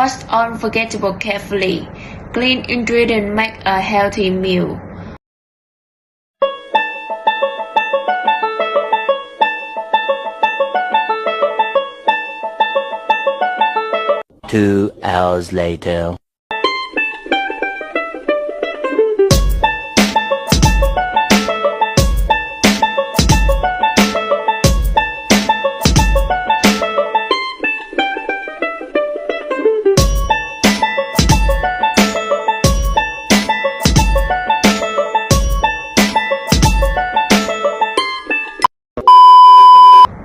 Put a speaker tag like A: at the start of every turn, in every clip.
A: Wash all vegetables carefully. Clean ingredients make a healthy meal.
B: Two hours later.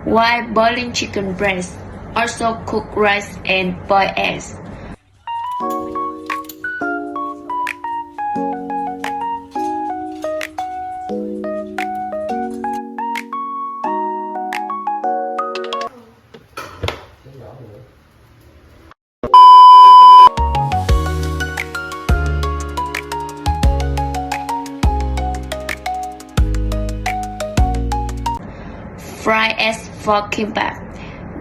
A: While boiling chicken breast, also cook rice and boil eggs. Fry eggs for kimbap.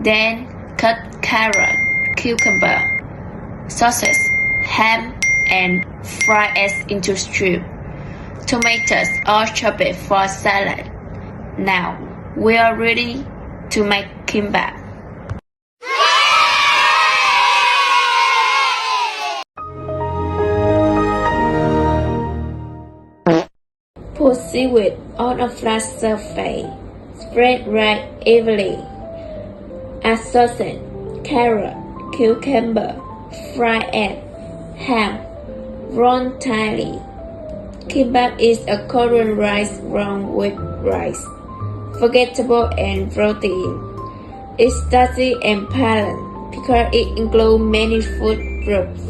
A: Then cut carrot, cucumber, sausage, ham, and fry eggs into strip. Tomatoes or chopped for salad. Now we are ready to make kimbap. Put seaweed on a flat surface. Spread right evenly. Add sausage, carrot, cucumber, fried egg, ham, roll tightly. Kimbap is a Korean rice ground with rice, vegetable and protein. It's tasty and palatable because it includes many food groups.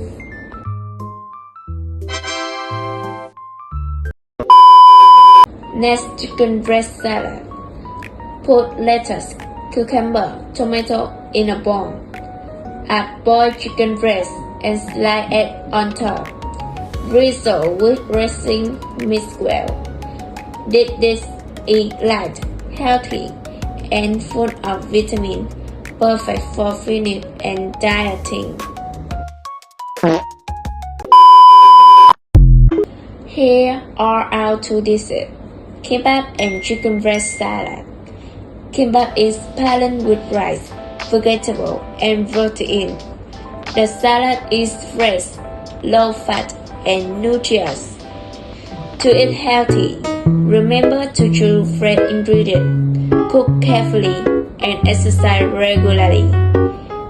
A: Next, chicken breast salad. Put lettuce, cucumber, tomato in a bowl. Add boiled chicken breast and slice egg on top. Drizzle with dressing, mix well. This is light, healthy, and full of vitamins, perfect for fitness and dieting. Here are our two dishes: kimbap and chicken breast salad. Kimbap is balanced with rice, vegetable, and protein. The salad is fresh, low fat, and nutritious. To eat healthy, remember to choose fresh ingredients, cook carefully, and exercise regularly.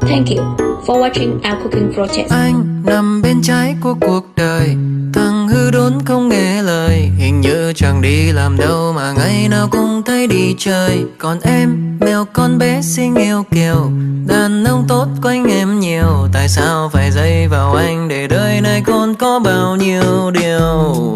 A: Thank you for watching our cooking project.
C: Anh nằm bên trái của cuộc đời, thằng hư đốn không nghe lời, hình như chẳng đi làm đâu mà ngày nào cũng thấy đi chơi. Còn em, mèo con bé xinh yêu kiều, đàn ông tốt quanh em nhiều, tại sao phải dây vào anh để đời này còn có bao nhiêu điều.